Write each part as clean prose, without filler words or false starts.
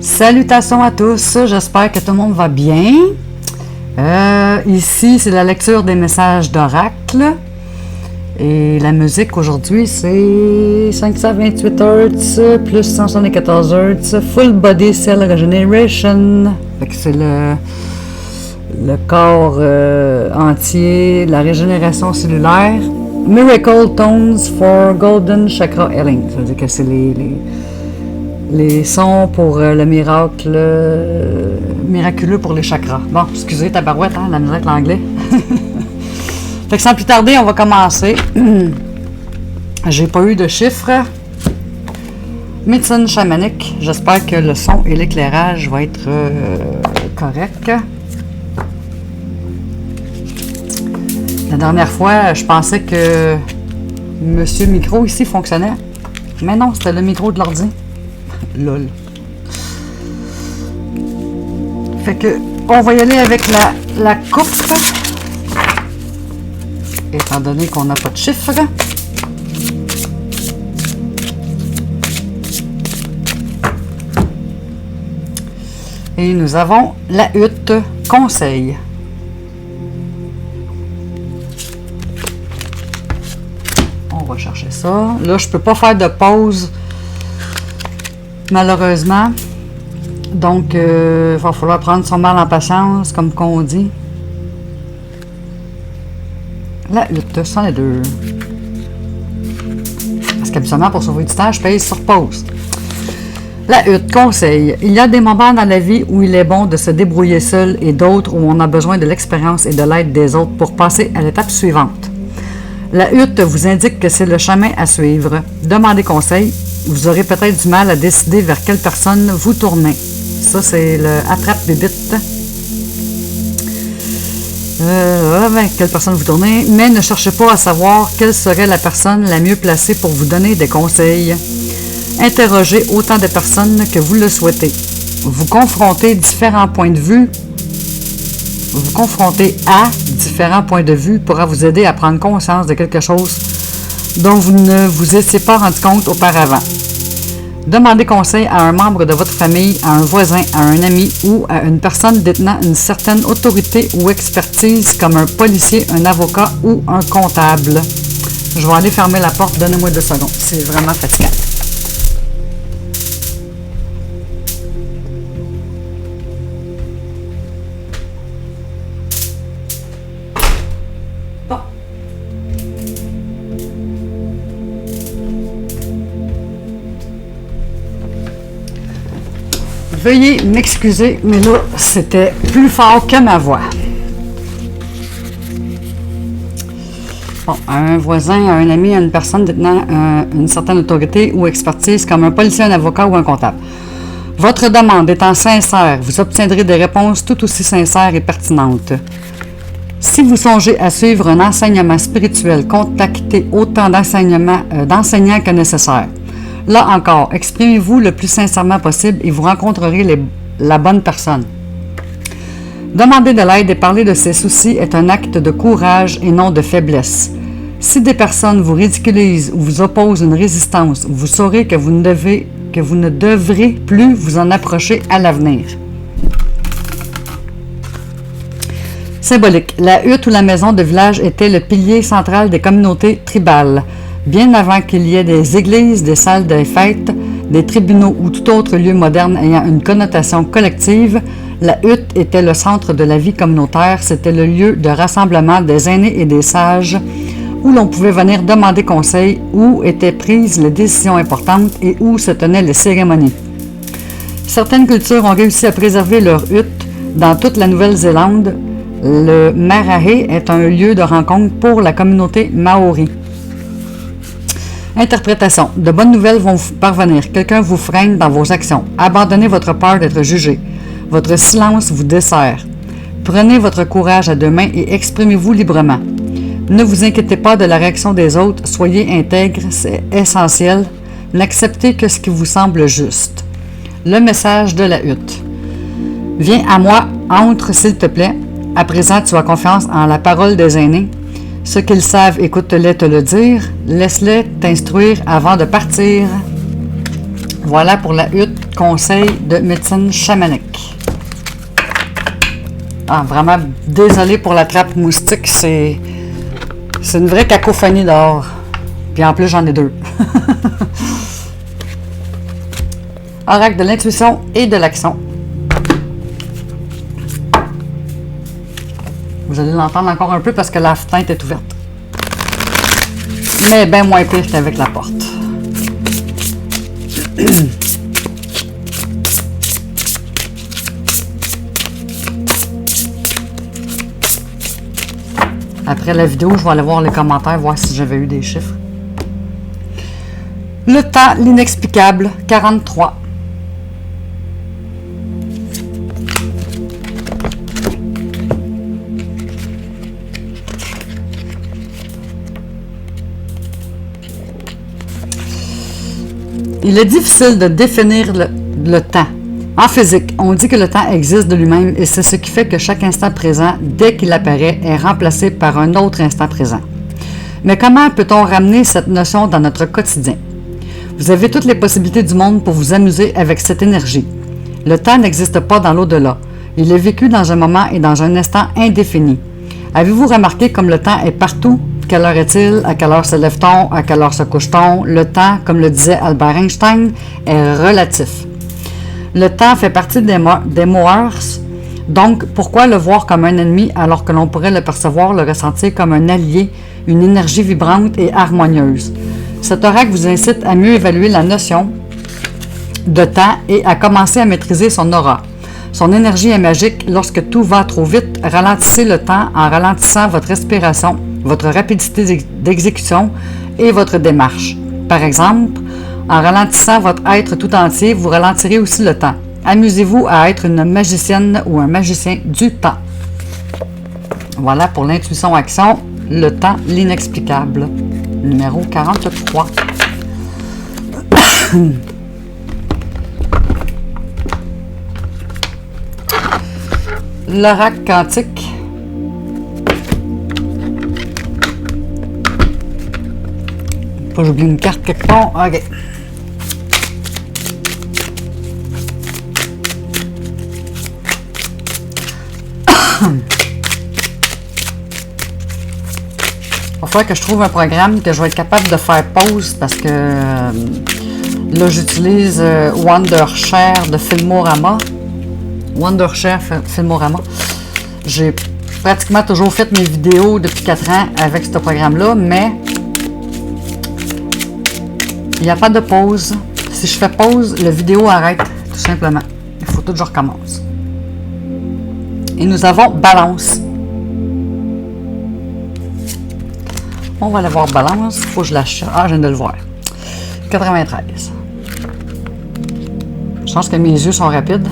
Salutations à tous, j'espère que tout le monde va bien. Ici, c'est la lecture des messages d'oracle. Et la musique aujourd'hui, c'est 528 Hz plus 174 Hz, Full Body Cell Regeneration. Fait que c'est le corps entier, la régénération cellulaire. Miracle Tones for Golden Chakra Healing. Ça veut dire que c'est les sons pour le miracle miraculeux pour les chakras. Bon, excusez tabarouette, hein, la musique l'anglais. Fait que sans plus tarder, on va commencer. J'ai pas eu de chiffres. Médecine chamanique. J'espère que le son et l'éclairage vont être corrects. La dernière fois, je pensais que Monsieur Micro ici fonctionnait. Mais non, c'était le micro de l'ordi. Lol. Fait que, on va y aller avec la coupe. Étant donné qu'on n'a pas de chiffres. Et nous avons la hutte conseil. On va chercher ça. Là, je peux pas faire de pause, malheureusement. Donc, il va falloir prendre son mal en patience, comme qu'on dit. La hutte, c'en est deux. Parce qu'habituellement, pour sauver du temps, je paye sur pause. La hutte, conseil. Il y a des moments dans la vie où il est bon de se débrouiller seul et d'autres où on a besoin de l'expérience et de l'aide des autres pour passer à l'étape suivante. La hutte vous indique que c'est le chemin à suivre. Demandez conseil. Vous aurez peut-être du mal à décider vers quelle personne vous tournez. Ça, c'est le attrape-bébite. Quelle personne vous tournez, mais ne cherchez pas à savoir quelle serait la personne la mieux placée pour vous donner des conseils. Interrogez autant de personnes que vous le souhaitez. Vous confrontez à différents points de vue pourra vous aider à prendre conscience de quelque chose dont vous ne vous étiez pas rendu compte auparavant. Demandez conseil à un membre de votre famille, à un voisin, à un ami ou à une personne détenant une certaine autorité ou expertise comme un policier, un avocat ou un comptable. Je vais aller fermer la porte, donnez-moi 2 secondes. C'est vraiment fatigant. Bon. Veuillez m'excuser, mais là, c'était plus fort que ma voix. Bon, un voisin, un ami, une personne détenant une certaine autorité ou expertise comme un policier, un avocat ou un comptable. Votre demande étant sincère, vous obtiendrez des réponses tout aussi sincères et pertinentes. Si vous songez à suivre un enseignement spirituel, contactez autant d'enseignants que nécessaire. Là encore, exprimez-vous le plus sincèrement possible et vous rencontrerez la bonne personne. Demander de l'aide et parler de ses soucis est un acte de courage et non de faiblesse. Si des personnes vous ridiculisent ou vous opposent une résistance, vous saurez que vous ne devrez plus vous en approcher à l'avenir. Symbolique. La hutte ou la maison de village était le pilier central des communautés tribales. Bien avant qu'il y ait des églises, des salles de fêtes, des tribunaux ou tout autre lieu moderne ayant une connotation collective, la hutte était le centre de la vie communautaire. C'était le lieu de rassemblement des aînés et des sages, où l'on pouvait venir demander conseil, où étaient prises les décisions importantes et où se tenaient les cérémonies. Certaines cultures ont réussi à préserver leur hutte. Dans toute la Nouvelle-Zélande, le marae est un lieu de rencontre pour la communauté maori. Interprétation. De bonnes nouvelles vont vous parvenir. Quelqu'un vous freine dans vos actions. Abandonnez votre peur d'être jugé. Votre silence vous dessert. Prenez votre courage à 2 mains et exprimez-vous librement. Ne vous inquiétez pas de la réaction des autres. Soyez intègre, c'est essentiel. N'acceptez que ce qui vous semble juste. Le message de la hutte. Viens à moi, entre s'il te plaît. À présent, tu as confiance en la parole des aînés. Ce qu'ils savent, écoute-les te le dire. Laisse-les t'instruire avant de partir. Voilà pour la hutte conseil de médecine chamanique. Ah, vraiment désolé pour la trappe moustique, c'est une vraie cacophonie dehors. Puis en plus, j'en ai 2. Oracle de l'intuition et de l'action. Vous allez l'entendre encore un peu parce que la fenêtre est ouverte. Mais bien moins pire qu'avec la porte. Après la vidéo, je vais aller voir les commentaires, voir si j'avais eu des chiffres. Le temps, l'inexplicable, 43. Il est difficile de définir le temps. En physique, on dit que le temps existe de lui-même et c'est ce qui fait que chaque instant présent, dès qu'il apparaît, est remplacé par un autre instant présent. Mais comment peut-on ramener cette notion dans notre quotidien? Vous avez toutes les possibilités du monde pour vous amuser avec cette énergie. Le temps n'existe pas dans l'au-delà. Il est vécu dans un moment et dans un instant indéfini. Avez-vous remarqué comme le temps est partout? Quelle heure est-il? À quelle heure se lève-t-on? À quelle heure se couche-t-on? Le temps, comme le disait Albert Einstein, est relatif. Le temps fait partie des moeurs. Donc, pourquoi le voir comme un ennemi alors que l'on pourrait le percevoir, le ressentir comme un allié, une énergie vibrante et harmonieuse? Cet oracle vous incite à mieux évaluer la notion de temps et à commencer à maîtriser son aura. Son énergie est magique. Lorsque tout va trop vite, ralentissez le temps en ralentissant votre respiration, votre rapidité d'exécution et votre démarche. Par exemple, en ralentissant votre être tout entier, vous ralentirez aussi le temps. Amusez-vous à être une magicienne ou un magicien du temps. Voilà pour l'intuition action, le temps, l'inexplicable. Numéro 43. L'oracle quantique. Pas j'oublie une carte quelque part. OK. Il va falloir que je trouve un programme que je vais être capable de faire pause parce que là j'utilise Wondershare de Filmorama. Wondershare Filmorama. J'ai pratiquement toujours fait mes vidéos depuis 4 ans avec ce programme-là, mais il n'y a pas de pause. Si je fais pause, la vidéo arrête tout simplement. Il faut tout que je recommence. Et nous avons Balance. On va aller voir Balance. Il faut que je la cherche. Ah, je viens de le voir. 93. Je pense que mes yeux sont rapides.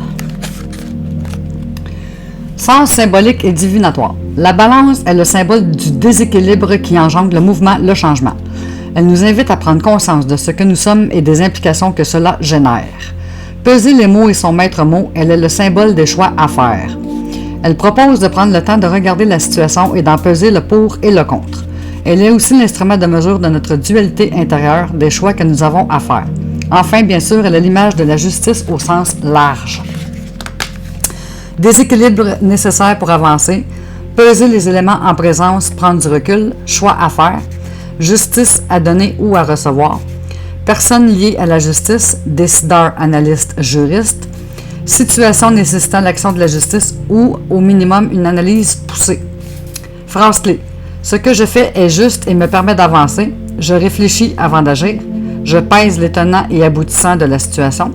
Sens symbolique et divinatoire. La balance est le symbole du déséquilibre qui engendre le mouvement, le changement. Elle nous invite à prendre conscience de ce que nous sommes et des implications que cela génère. Peser les mots et son maître mot, elle est le symbole des choix à faire. Elle propose de prendre le temps de regarder la situation et d'en peser le pour et le contre. Elle est aussi l'instrument de mesure de notre dualité intérieure des choix que nous avons à faire. Enfin, bien sûr, elle est l'image de la justice au sens large. Déséquilibre nécessaire pour avancer, peser les éléments en présence, prendre du recul, choix à faire, justice à donner ou à recevoir, personne liée à la justice, décideur, analyste, juriste, situation nécessitant l'action de la justice ou, au minimum, une analyse poussée. Phrase clé. Ce que je fais est juste et me permet d'avancer. Je réfléchis avant d'agir. Je pèse les tenants et aboutissants de la situation.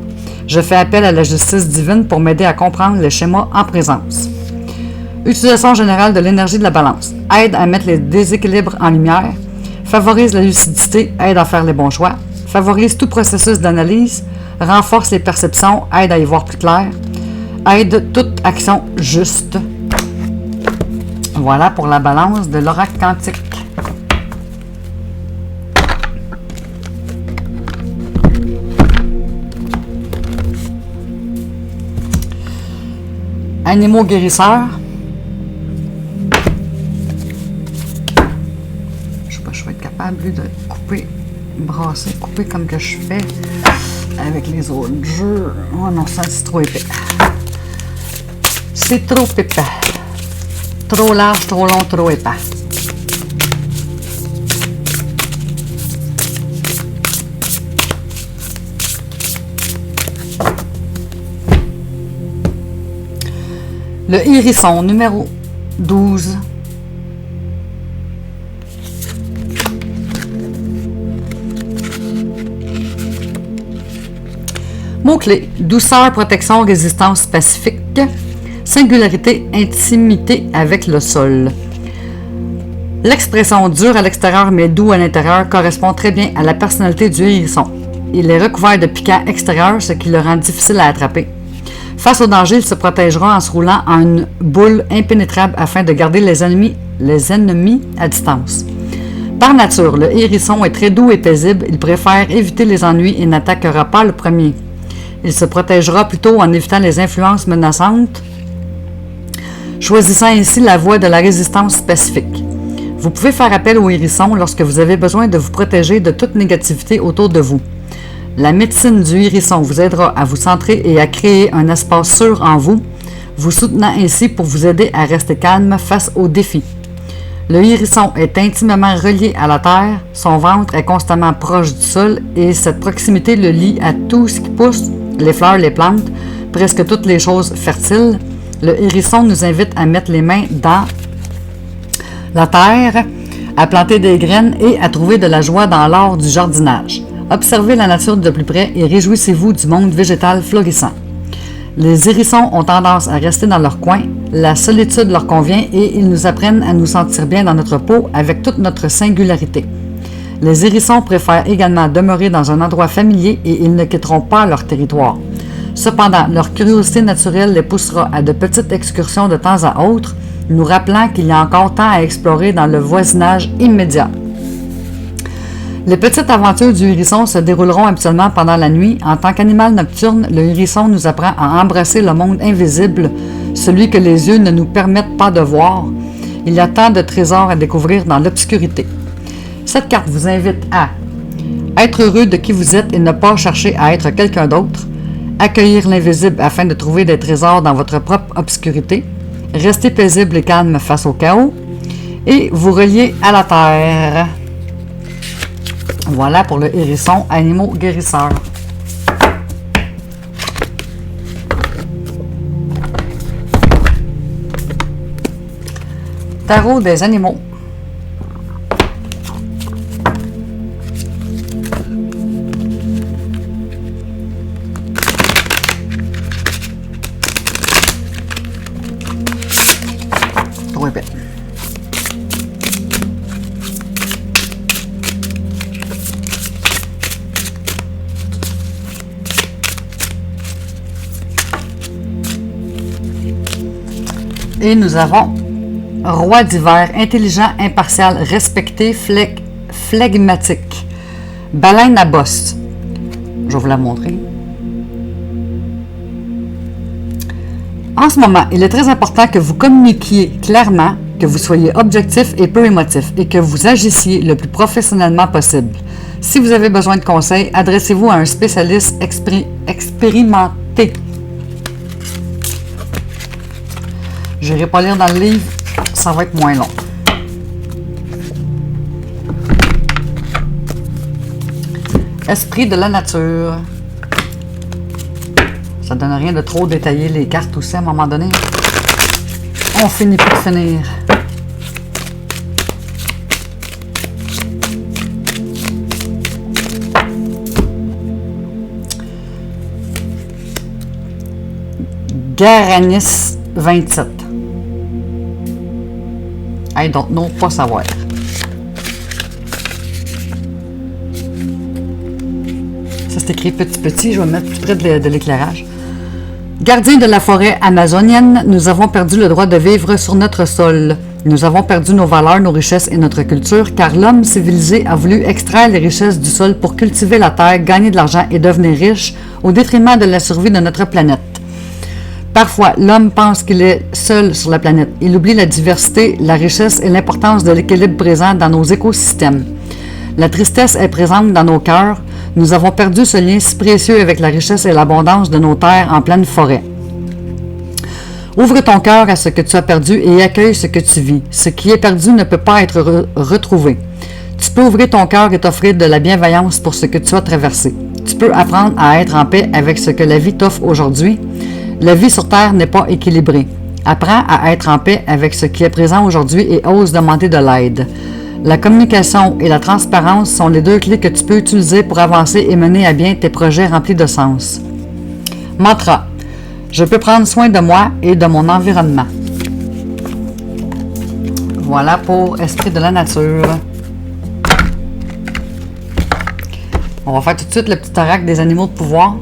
Je fais appel à la justice divine pour m'aider à comprendre les schémas en présence. Utilisation générale de l'énergie de la balance. Aide à mettre les déséquilibres en lumière. Favorise la lucidité. Aide à faire les bons choix. Favorise tout processus d'analyse. Renforce les perceptions. Aide à y voir plus clair. Aide toute action juste. Voilà pour la balance de l'oracle quantique. Animaux guérisseurs. Je sais pas, je vais être capable de couper, brasser, couper comme que je fais avec les autres jeux. Oh non, ça c'est trop épais. C'est trop épais. Trop large, trop long, trop épais. Le hérisson numéro 12. Mots-clés: douceur, protection, résistance, pacifique, singularité, intimité avec le sol. L'expression dur à l'extérieur mais doux à l'intérieur correspond très bien à la personnalité du hérisson. Il est recouvert de piquants extérieurs, ce qui le rend difficile à attraper. Face au danger, il se protégera en se roulant en une boule impénétrable afin de garder les ennemis à distance. Par nature, le hérisson est très doux et paisible. Il préfère éviter les ennuis et n'attaquera pas le premier. Il se protégera plutôt en évitant les influences menaçantes, choisissant ainsi la voie de la résistance pacifique. Vous pouvez faire appel au hérisson lorsque vous avez besoin de vous protéger de toute négativité autour de vous. La médecine du hérisson vous aidera à vous centrer et à créer un espace sûr en vous, vous soutenant ainsi pour vous aider à rester calme face aux défis. Le hérisson est intimement relié à la terre, son ventre est constamment proche du sol et cette proximité le lie à tout ce qui pousse, les fleurs, les plantes, presque toutes les choses fertiles. Le hérisson nous invite à mettre les mains dans la terre, à planter des graines et à trouver de la joie dans l'art du jardinage. Observez la nature de plus près et réjouissez-vous du monde végétal florissant. Les hérissons ont tendance à rester dans leur coin, la solitude leur convient et ils nous apprennent à nous sentir bien dans notre peau avec toute notre singularité. Les hérissons préfèrent également demeurer dans un endroit familier et ils ne quitteront pas leur territoire. Cependant, leur curiosité naturelle les poussera à de petites excursions de temps à autre, nous rappelant qu'il y a encore tant à explorer dans le voisinage immédiat. Les petites aventures du hérisson se dérouleront habituellement pendant la nuit. En tant qu'animal nocturne, le hérisson nous apprend à embrasser le monde invisible, celui que les yeux ne nous permettent pas de voir. Il y a tant de trésors à découvrir dans l'obscurité. Cette carte vous invite à être heureux de qui vous êtes et ne pas chercher à être quelqu'un d'autre, accueillir l'invisible afin de trouver des trésors dans votre propre obscurité, rester paisible et calme face au chaos et vous relier à la terre. Voilà pour le hérisson, animaux guérisseurs. Tarot des animaux. Trop épais. Et nous avons Roi d'hiver, intelligent, impartial, respecté, flegmatique. Baleine à bosse. Je vais vous la montrer. En ce moment, il est très important que vous communiquiez clairement, que vous soyez objectif et peu émotif et que vous agissiez le plus professionnellement possible. Si vous avez besoin de conseils, adressez-vous à un spécialiste expérimenté. Je n'irai pas lire dans le livre, ça va être moins long. Esprit de la nature. Ça ne donne rien de trop détailler les cartes aussi à un moment donné. On finit plus de finir. Garanis 27. I don't know, pas savoir. Ça c'est écrit petit, je vais me mettre plus près de l'éclairage. Gardiens de la forêt amazonienne, nous avons perdu le droit de vivre sur notre sol. Nous avons perdu nos valeurs, nos richesses et notre culture, car l'homme civilisé a voulu extraire les richesses du sol pour cultiver la terre, gagner de l'argent et devenir riche, au détriment de la survie de notre planète. Parfois, l'homme pense qu'il est seul sur la planète. Il oublie la diversité, la richesse et l'importance de l'équilibre présent dans nos écosystèmes. La tristesse est présente dans nos cœurs. Nous avons perdu ce lien si précieux avec la richesse et l'abondance de nos terres en pleine forêt. Ouvre ton cœur à ce que tu as perdu et accueille ce que tu vis. Ce qui est perdu ne peut pas être retrouvé. Tu peux ouvrir ton cœur et t'offrir de la bienveillance pour ce que tu as traversé. Tu peux apprendre à être en paix avec ce que la vie t'offre aujourd'hui. La vie sur Terre n'est pas équilibrée. Apprends à être en paix avec ce qui est présent aujourd'hui et ose demander de l'aide. La communication et la transparence sont les deux clés que tu peux utiliser pour avancer et mener à bien tes projets remplis de sens. Mantra. Je peux prendre soin de moi et de mon environnement. Voilà pour Esprit de la nature. On va faire tout de suite le petit oracle des animaux de pouvoir.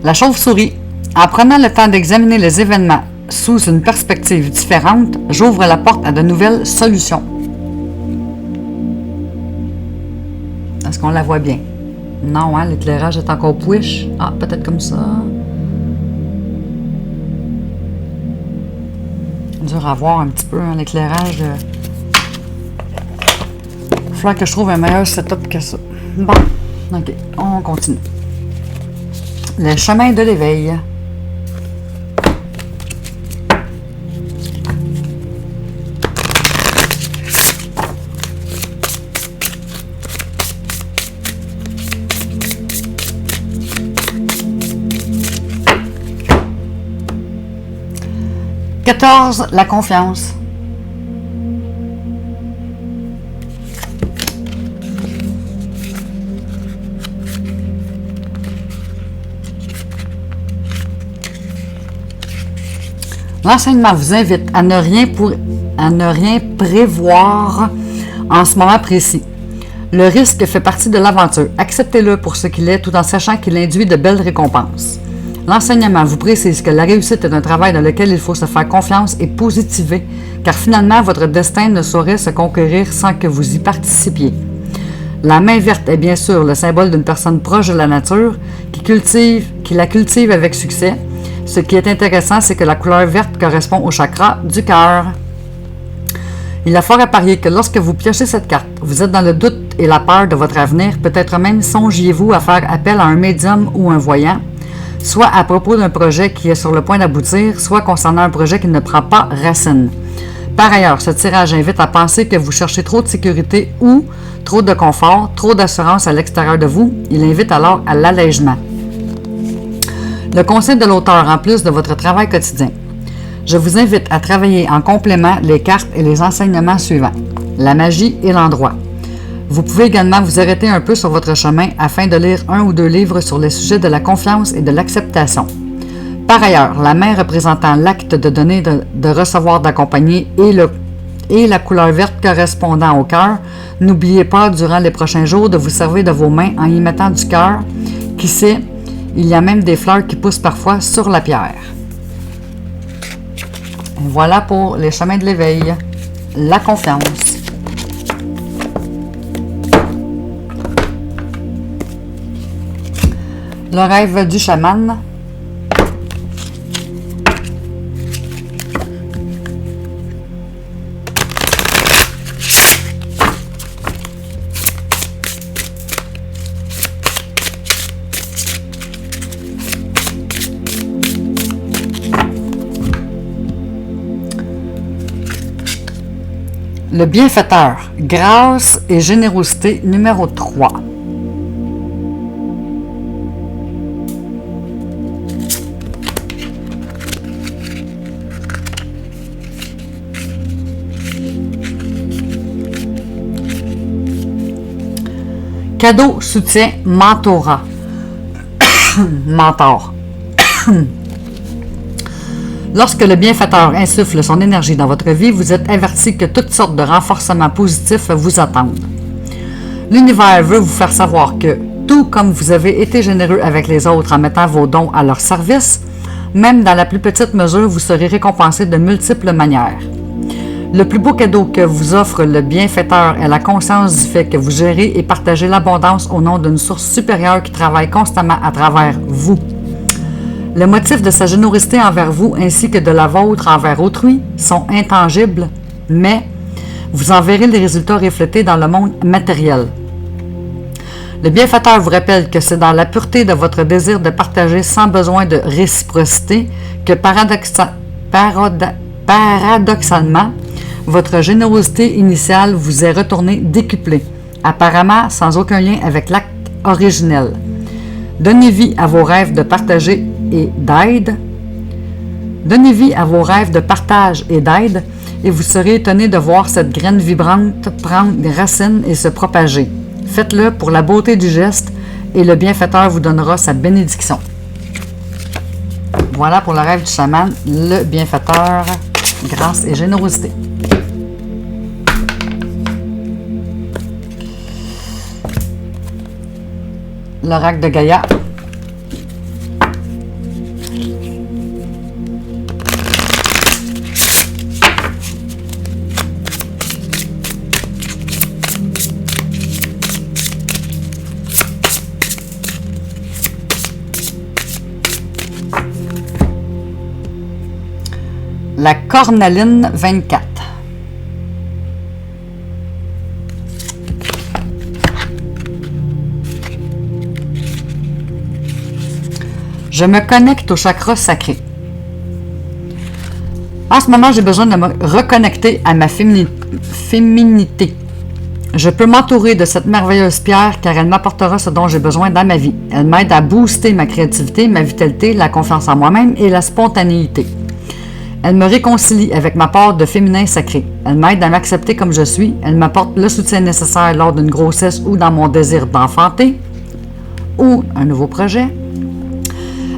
La chauve-souris. En prenant le temps d'examiner les événements sous une perspective différente, j'ouvre la porte à de nouvelles solutions. Est-ce qu'on la voit bien? Non, hein, l'éclairage est encore push. Ah, peut-être comme ça. Dur à voir un petit peu, hein, l'éclairage. Il va falloir que je trouve un meilleur setup que ça. Bon, ok, on continue. Le chemin de l'éveil. « 14. La confiance. » L'enseignement vous invite à ne rien prévoir en ce moment précis. Le risque fait partie de l'aventure. Acceptez-le pour ce qu'il est tout en sachant qu'il induit de belles récompenses. L'enseignement vous précise que la réussite est un travail dans lequel il faut se faire confiance et positiver, car finalement, votre destin ne saurait se conquérir sans que vous y participiez. La main verte est bien sûr le symbole d'une personne proche de la nature qui la cultive avec succès. Ce qui est intéressant, c'est que la couleur verte correspond au chakra du cœur. Il est fort à parier que lorsque vous piochez cette carte, vous êtes dans le doute et la peur de votre avenir, peut-être même songiez-vous à faire appel à un médium ou un voyant, soit à propos d'un projet qui est sur le point d'aboutir, soit concernant un projet qui ne prend pas racine. Par ailleurs, ce tirage invite à penser que vous cherchez trop de sécurité ou trop de confort, trop d'assurance à l'extérieur de vous. Il invite alors à l'allègement. Le conseil de l'auteur en plus de votre travail quotidien. Je vous invite à travailler en complément les cartes et les enseignements suivants. La magie et l'endroit. Vous pouvez également vous arrêter un peu sur votre chemin afin de lire 1 ou 2 livres sur les sujets de la confiance et de l'acceptation. Par ailleurs, la main représentant l'acte de donner, de recevoir, d'accompagner et la couleur verte correspondant au cœur, n'oubliez pas durant les prochains jours de vous servir de vos mains en y mettant du cœur. Qui sait, il y a même des fleurs qui poussent parfois sur la pierre. Voilà pour les chemins de l'éveil. La confiance. Le rêve du chaman. Le bienfaiteur, grâce et générosité numéro 3. Cadeau, soutien, mentorat. Mentor. Lorsque le bienfaiteur insuffle son énergie dans votre vie, vous êtes averti que toutes sortes de renforcements positifs vous attendent. L'univers veut vous faire savoir que, tout comme vous avez été généreux avec les autres en mettant vos dons à leur service, même dans la plus petite mesure, vous serez récompensé de multiples manières. Le plus beau cadeau que vous offre le bienfaiteur est la conscience du fait que vous gérez et partagez l'abondance au nom d'une source supérieure qui travaille constamment à travers vous. Le motif de sa générosité envers vous ainsi que de la vôtre envers autrui sont intangibles, mais vous en verrez les résultats reflétés dans le monde matériel. Le bienfaiteur vous rappelle que c'est dans la pureté de votre désir de partager sans besoin de réciprocité que paradoxalement, votre générosité initiale vous est retournée décuplée, apparemment sans aucun lien avec l'acte originel. Donnez vie à vos rêves de partager et d'aide. Donnez vie à vos rêves de partage et d'aide et vous serez étonné de voir cette graine vibrante prendre des racines et se propager. Faites-le pour la beauté du geste et le bienfaiteur vous donnera sa bénédiction. Voilà pour le rêve du chaman, le bienfaiteur, grâce et générosité. L'oracle de Gaïa. La cornaline 24. Je me connecte au chakra sacré. En ce moment, j'ai besoin de me reconnecter à ma féminité. Je peux m'entourer de cette merveilleuse pierre car elle m'apportera ce dont j'ai besoin dans ma vie. Elle m'aide à booster ma créativité, ma vitalité, la confiance en moi-même et la spontanéité. Elle me réconcilie avec ma part de féminin sacré. Elle m'aide à m'accepter comme je suis. Elle m'apporte le soutien nécessaire lors d'une grossesse ou dans mon désir d'enfanter ou un nouveau projet.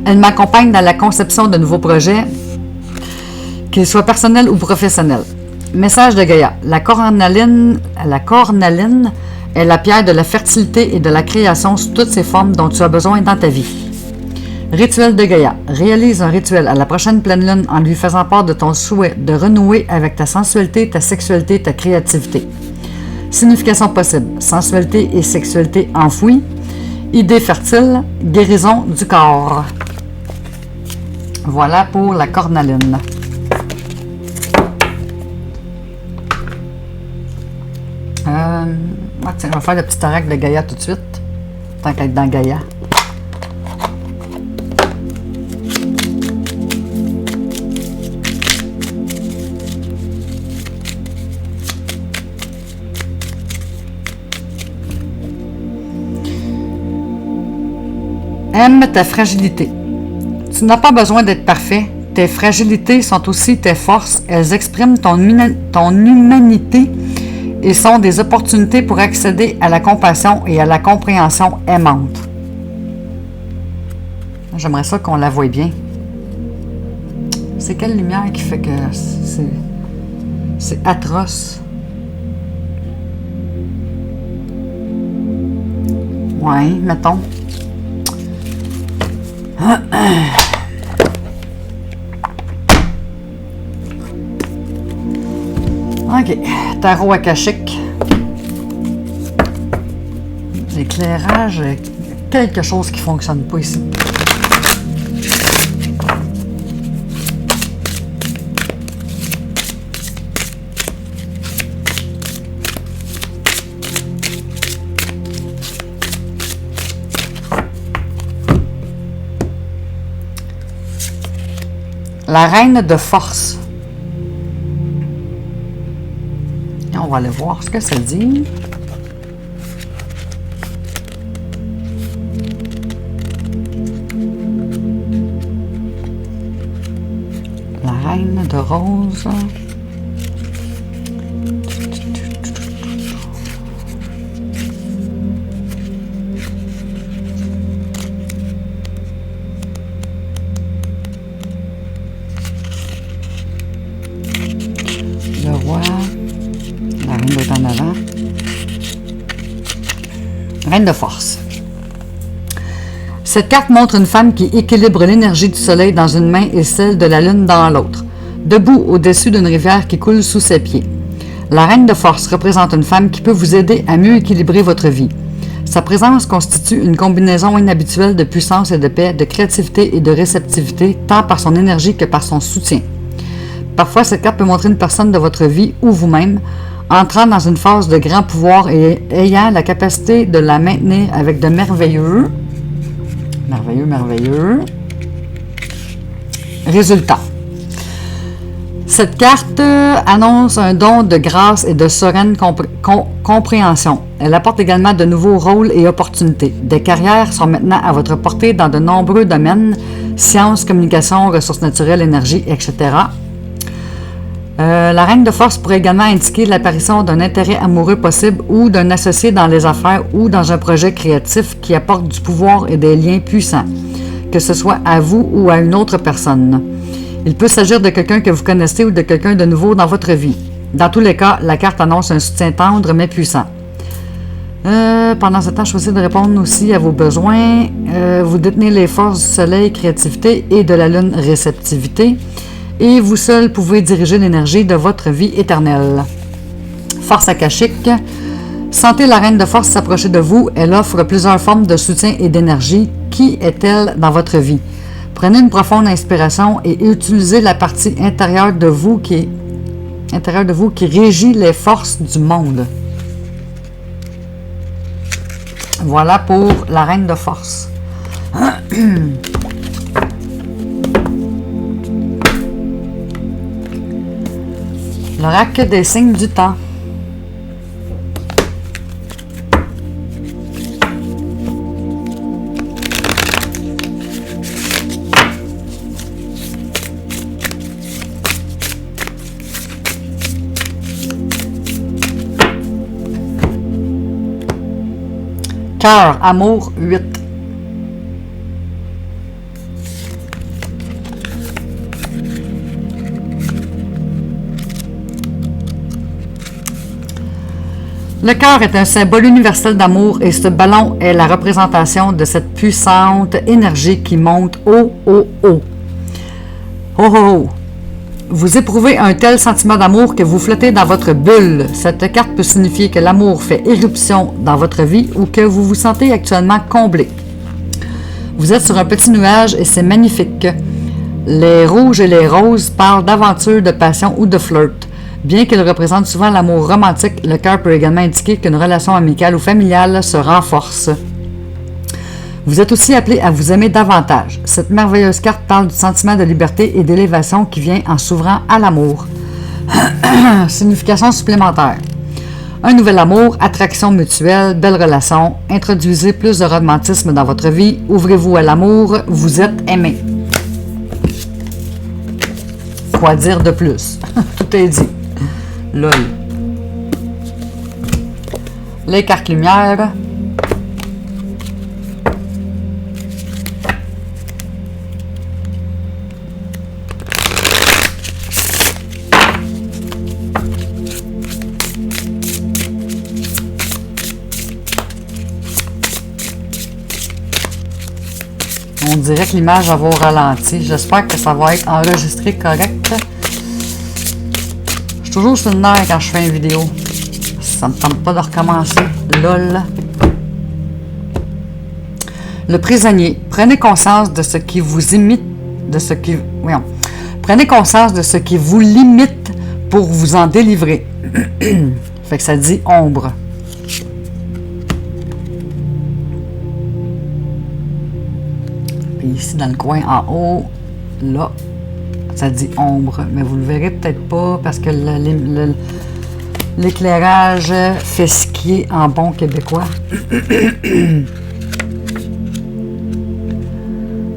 Elle m'accompagne dans la conception de nouveaux projets, qu'ils soient personnels ou professionnels. Message de Gaïa. La cornaline est la pierre de la fertilité et de la création sous toutes ses formes dont tu as besoin dans ta vie. Rituel de Gaïa. Réalise un rituel à la prochaine pleine lune en lui faisant part de ton souhait de renouer avec ta sensualité, ta sexualité, ta créativité. Signification possible. Sensualité et sexualité enfouies. Idée fertile. Guérison du corps. Voilà pour la cornaline. Tiens, on va faire le petit oracle de Gaïa tout de suite. Tant qu'à être dans Gaïa. Aime ta fragilité. Tu n'as pas besoin d'être parfait. Tes fragilités sont aussi tes forces. Elles expriment ton humanité et sont des opportunités pour accéder à la compassion et à la compréhension aimante. J'aimerais ça qu'on la voie bien. C'est quelle lumière qui fait que c'est atroce? Ouais, mettons. OK. Tarot akashique. L'éclairage, quelque chose qui ne fonctionne pas ici. La reine de force. Et on va aller voir ce que ça dit. La reine de rose. Le roi, la reine est en avant. Reine de force. Cette carte montre une femme qui équilibre l'énergie du soleil dans une main et celle de la lune dans l'autre, debout au-dessus d'une rivière qui coule sous ses pieds. La reine de force représente une femme qui peut vous aider à mieux équilibrer votre vie. Sa présence constitue une combinaison inhabituelle de puissance et de paix, de créativité et de réceptivité, tant par son énergie que par son soutien. Parfois, cette carte peut montrer une personne de votre vie ou vous-même entrant dans une phase de grand pouvoir et ayant la capacité de la maintenir avec de merveilleux résultats. Cette carte annonce un don de grâce et de sereine compréhension. Elle apporte également de nouveaux rôles et opportunités. Des carrières sont maintenant à votre portée dans de nombreux domaines, sciences, communication, ressources naturelles, énergie, etc. La reine de force pourrait également indiquer l'apparition d'un intérêt amoureux possible ou d'un associé dans les affaires ou dans un projet créatif qui apporte du pouvoir et des liens puissants, que ce soit à vous ou à une autre personne. Il peut s'agir de quelqu'un que vous connaissez ou de quelqu'un de nouveau dans votre vie. Dans tous les cas, la carte annonce un soutien tendre mais puissant. Pendant ce temps, choisissez de répondre aussi à vos besoins. Vous détenez les forces du soleil, créativité, et de la lune, réceptivité. Et vous seul pouvez diriger l'énergie de votre vie éternelle. Force akashique. Sentez la reine de force s'approcher de vous. Elle offre plusieurs formes de soutien et d'énergie. Qui est-elle dans votre vie? Prenez une profonde inspiration et utilisez la partie intérieure de vous qui régit les forces du monde. Voilà pour la reine de force. L'oracle des signes du temps. Cœur, amour, 8. Le cœur est un symbole universel d'amour et ce ballon est la représentation de cette puissante énergie qui monte haut, haut, haut. Oh, oh, oh. Vous éprouvez un tel sentiment d'amour que vous flottez dans votre bulle. Cette carte peut signifier que l'amour fait éruption dans votre vie ou que vous vous sentez actuellement comblé. Vous êtes sur un petit nuage et c'est magnifique. Les rouges et les roses parlent d'aventure, de passion ou de flirt. Bien qu'ils représentent souvent l'amour romantique, le cœur peut également indiquer qu'une relation amicale ou familiale se renforce. Vous êtes aussi appelé à vous aimer davantage. Cette merveilleuse carte parle du sentiment de liberté et d'élévation qui vient en s'ouvrant à l'amour. Signification supplémentaire. Un nouvel amour, attraction mutuelle, belle relation. Introduisez plus de romantisme dans votre vie. Ouvrez-vous à l'amour. Vous êtes aimé. Quoi dire de plus? Tout est dit. LOL. Les cartes lumière. On dirait que l'image va au ralenti. J'espère que ça va être enregistré correct. Je suis toujours sur le nerf quand je fais une vidéo. Ça ne me tente pas de recommencer. LOL. Le prisonnier. Prenez conscience de ce qui vous imite, Prenez conscience de ce qui vous limite pour vous en délivrer. Fait que ça dit ombre. Puis ici, dans le coin en haut, là, ça dit ombre. Mais vous le verrez peut-être pas parce que l'éclairage fait skier en bon québécois.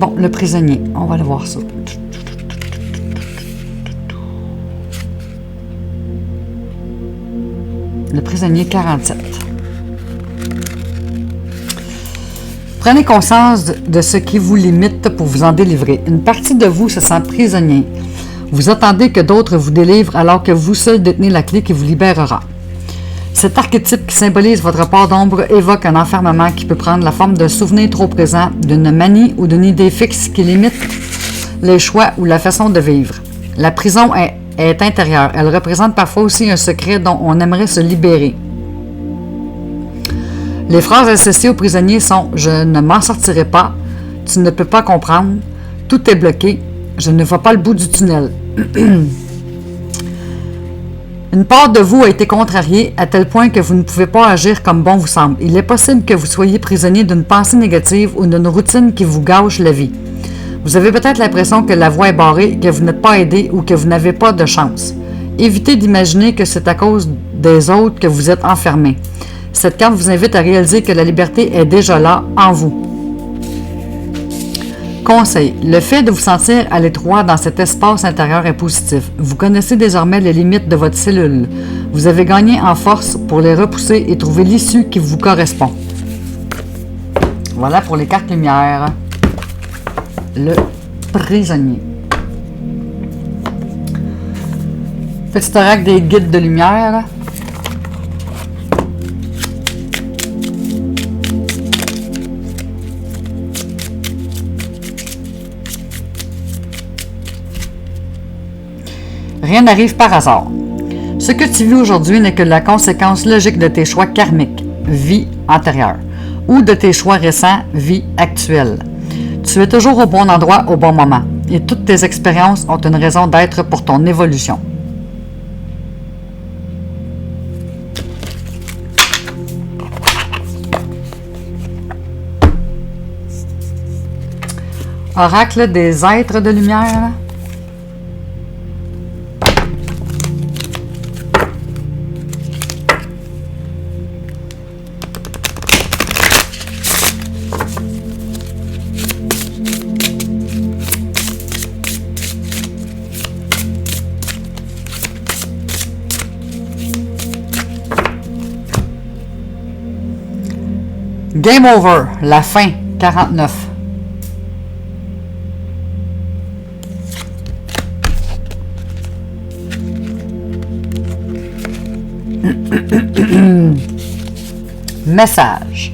Bon, le prisonnier, on va aller voir ça. Le prisonnier 47. Prenez conscience de ce qui vous limite pour vous en délivrer. Une partie de vous se sent prisonnier. Vous attendez que d'autres vous délivrent alors que vous seul détenez la clé qui vous libérera. Cet archétype qui symbolise votre part d'ombre évoque un enfermement qui peut prendre la forme d'un souvenir trop présent, d'une manie ou d'une idée fixe qui limite les choix ou la façon de vivre. La prison est intérieure. Elle représente parfois aussi un secret dont on aimerait se libérer. Les phrases associées aux prisonniers sont « Je ne m'en sortirai pas »,« Tu ne peux pas comprendre »,« Tout est bloqué »,« Je ne vois pas le bout du tunnel ». Une part de vous a été contrariée à tel point que vous ne pouvez pas agir comme bon vous semble. Il est possible que vous soyez prisonnier d'une pensée négative ou d'une routine qui vous gâche la vie. Vous avez peut-être l'impression que la voie est barrée, que vous n'êtes pas aidé ou que vous n'avez pas de chance. Évitez d'imaginer que c'est à cause des autres que vous êtes enfermé. Cette carte vous invite à réaliser que la liberté est déjà là, en vous. Conseil. Le fait de vous sentir à l'étroit dans cet espace intérieur est positif. Vous connaissez désormais les limites de votre cellule. Vous avez gagné en force pour les repousser et trouver l'issue qui vous correspond. Voilà pour les cartes lumière. Le prisonnier. Petit oracle des guides de lumière. Rien n'arrive par hasard. Ce que tu vis aujourd'hui n'est que la conséquence logique de tes choix karmiques, vie antérieure, ou de tes choix récents, vie actuelle. Tu es toujours au bon endroit au bon moment, et toutes tes expériences ont une raison d'être pour ton évolution. Oracle des êtres de lumière. Game over, la fin, 49. Message.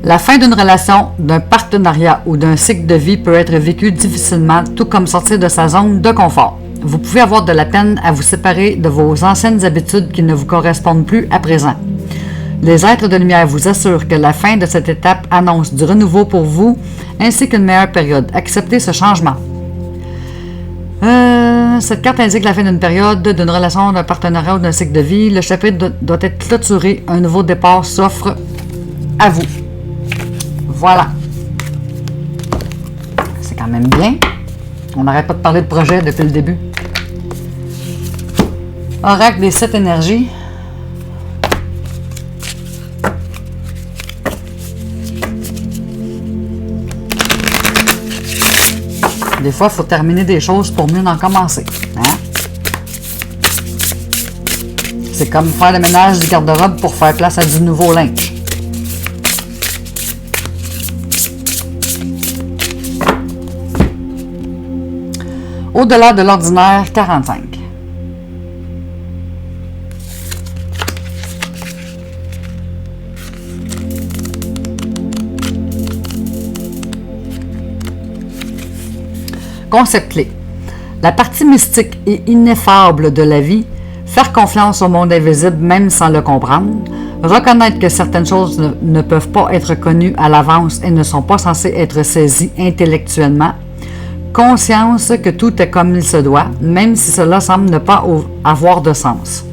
La fin d'une relation, d'un partenariat ou d'un cycle de vie peut être vécue difficilement, tout comme sortir de sa zone de confort. Vous pouvez avoir de la peine à vous séparer de vos anciennes habitudes qui ne vous correspondent plus à présent. Les êtres de lumière vous assurent que la fin de cette étape annonce du renouveau pour vous, ainsi qu'une meilleure période. Acceptez ce changement. Cette carte indique la fin d'une période, d'une relation, d'un partenariat ou d'un cycle de vie. Le chapitre doit être clôturé. Un nouveau départ s'offre à vous. Voilà. C'est quand même bien. On n'arrête pas de parler de projet depuis le début. Oracle des 7 énergies. Des fois, il faut terminer des choses pour mieux en commencer. Hein? C'est comme faire le ménage du garde-robe pour faire place à du nouveau linge. Au-delà de l'ordinaire, 45. Concept clé. La partie mystique et ineffable de la vie, faire confiance au monde invisible même sans le comprendre, reconnaître que certaines choses ne peuvent pas être connues à l'avance et ne sont pas censées être saisies intellectuellement, conscience que tout est comme il se doit, même si cela semble ne pas avoir de sens.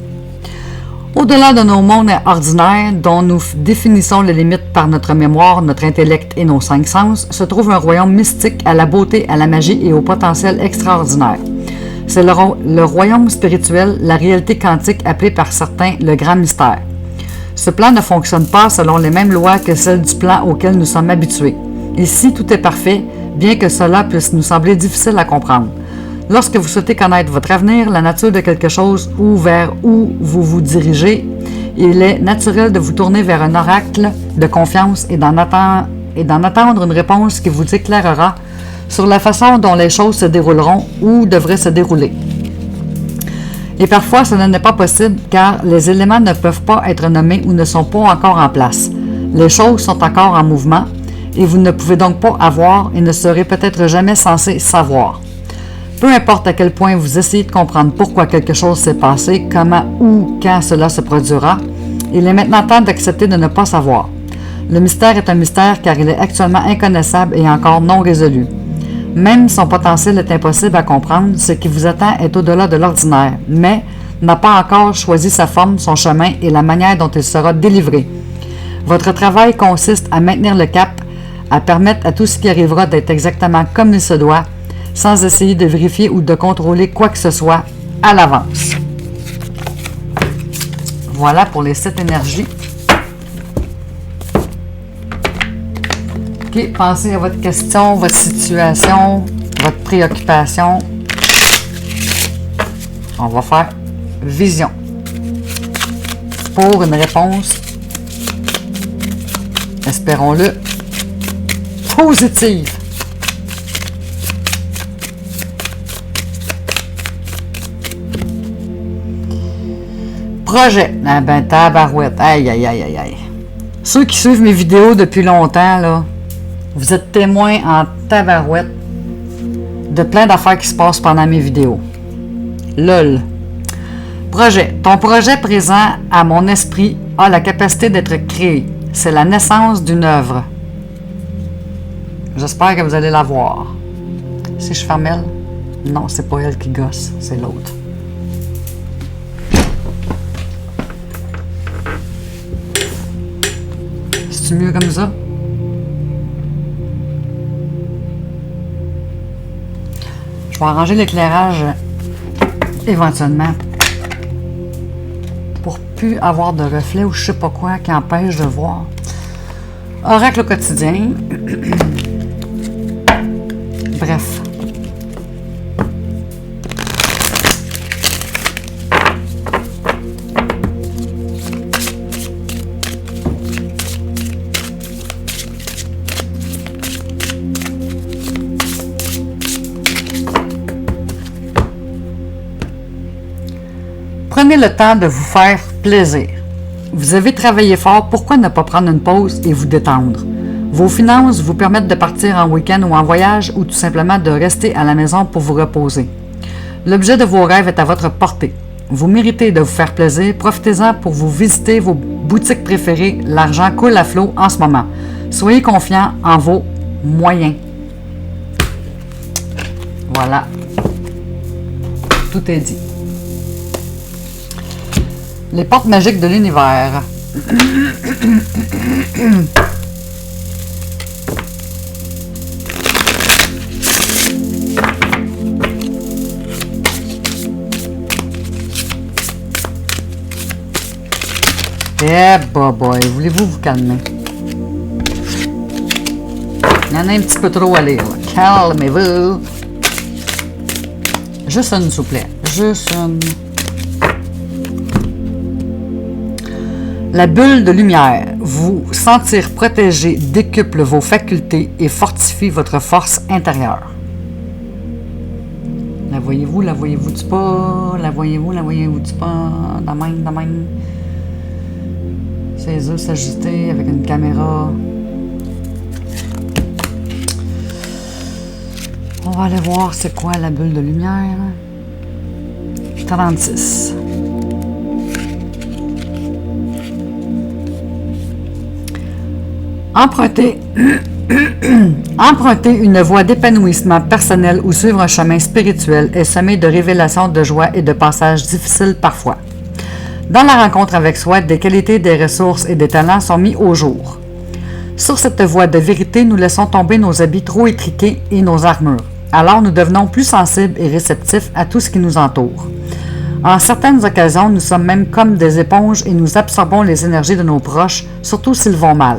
Au-delà de nos mondes ordinaires, dont nous définissons les limites par notre mémoire, notre intellect et nos 5 sens, se trouve un royaume mystique à la beauté, à la magie et au potentiel extraordinaire. C'est le royaume spirituel, la réalité quantique appelée par certains le grand mystère. Ce plan ne fonctionne pas selon les mêmes lois que celles du plan auquel nous sommes habitués. Ici, tout est parfait, bien que cela puisse nous sembler difficile à comprendre. Lorsque vous souhaitez connaître votre avenir, la nature de quelque chose ou vers où vous vous dirigez, il est naturel de vous tourner vers un oracle de confiance et d'en attendre une réponse qui vous éclairera sur la façon dont les choses se dérouleront ou devraient se dérouler. Et parfois, cela n'est pas possible car les éléments ne peuvent pas être nommés ou ne sont pas encore en place. Les choses sont encore en mouvement et vous ne pouvez donc pas avoir et ne serez peut-être jamais censé savoir. Peu importe à quel point vous essayez de comprendre pourquoi quelque chose s'est passé, comment ou quand cela se produira, Il est maintenant temps d'accepter de ne pas savoir. Le mystère est un mystère car il est actuellement inconnaissable et encore non résolu. Même son potentiel est impossible à comprendre, ce qui vous attend est au-delà de l'ordinaire, mais n'a pas encore choisi sa forme, son chemin et la manière dont il sera délivré. Votre travail consiste à maintenir le cap, à permettre à tout ce qui arrivera d'être exactement comme il se doit, sans essayer de vérifier ou de contrôler quoi que ce soit à l'avance. Voilà pour les 7 énergies. OK, pensez à votre question, votre situation, votre préoccupation. On va faire vision. Pour une réponse, espérons-le, positive. Projet. Ah ben, tabarouette. Aïe, aïe, aïe, aïe, aïe. Ceux qui suivent mes vidéos depuis longtemps, là, vous êtes témoins en tabarouette de plein d'affaires qui se passent pendant mes vidéos. LOL. Projet. Ton projet présent à mon esprit a la capacité d'être créé. C'est la naissance d'une œuvre. J'espère que vous allez la voir. Si je ferme elle, non, c'est pas elle qui gosse, c'est l'autre. C'est mieux comme ça? Je vais arranger l'éclairage éventuellement pour plus avoir de reflets ou je sais pas quoi qui empêche de voir. Oracle au quotidien. Bref. Prenez le temps de vous faire plaisir. Vous avez travaillé fort, pourquoi ne pas prendre une pause et vous détendre? Vos finances vous permettent de partir en week-end ou en voyage ou tout simplement de rester à la maison pour vous reposer. L'objet de vos rêves est à votre portée. Vous méritez de vous faire plaisir, profitez-en pour vous visiter vos boutiques préférées. L'argent coule à flot en ce moment. Soyez confiants en vos moyens. Voilà. Tout est dit. Les portes magiques de l'univers. Eh, boy, voulez-vous vous calmer? Il y en a un petit peu trop à lire. Calmez-vous. Juste une, s'il vous plaît. Juste une. La bulle de lumière. Vous sentir protégé décuple vos facultés et fortifie votre force intérieure. La voyez-vous du pas? La voyez-vous du pas? De même. Ses yeux s'ajuster avec une caméra. On va aller voir c'est quoi la bulle de lumière. 36. Emprunter une voie d'épanouissement personnel ou suivre un chemin spirituel est semé de révélations, de joie et de passages difficiles parfois. Dans la rencontre avec soi, des qualités, des ressources et des talents sont mis au jour. Sur cette voie de vérité, nous laissons tomber nos habits trop étriqués et nos armures. Alors nous devenons plus sensibles et réceptifs à tout ce qui nous entoure. En certaines occasions, nous sommes même comme des éponges et nous absorbons les énergies de nos proches, surtout s'ils vont mal.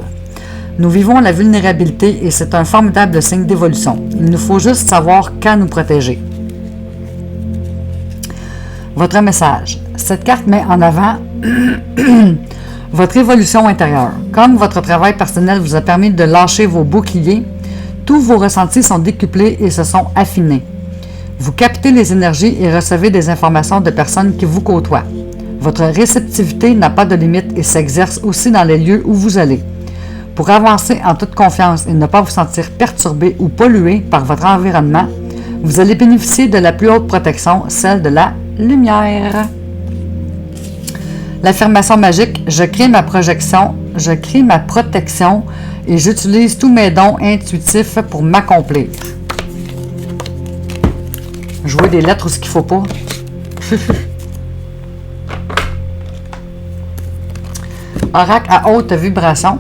Nous vivons la vulnérabilité et c'est un formidable signe d'évolution. Il nous faut juste savoir quand nous protéger. Votre message. Cette carte met en avant votre évolution intérieure. Comme votre travail personnel vous a permis de lâcher vos boucliers, tous vos ressentis sont décuplés et se sont affinés. Vous captez les énergies et recevez des informations de personnes qui vous côtoient. Votre réceptivité n'a pas de limite et s'exerce aussi dans les lieux où vous allez. Pour avancer en toute confiance et ne pas vous sentir perturbé ou pollué par votre environnement, vous allez bénéficier de la plus haute protection, celle de la lumière. L'affirmation magique, je crée ma protection et j'utilise tous mes dons intuitifs pour m'accomplir. Jouer des lettres ou ce qu'il ne faut pas. Oracle à haute vibration.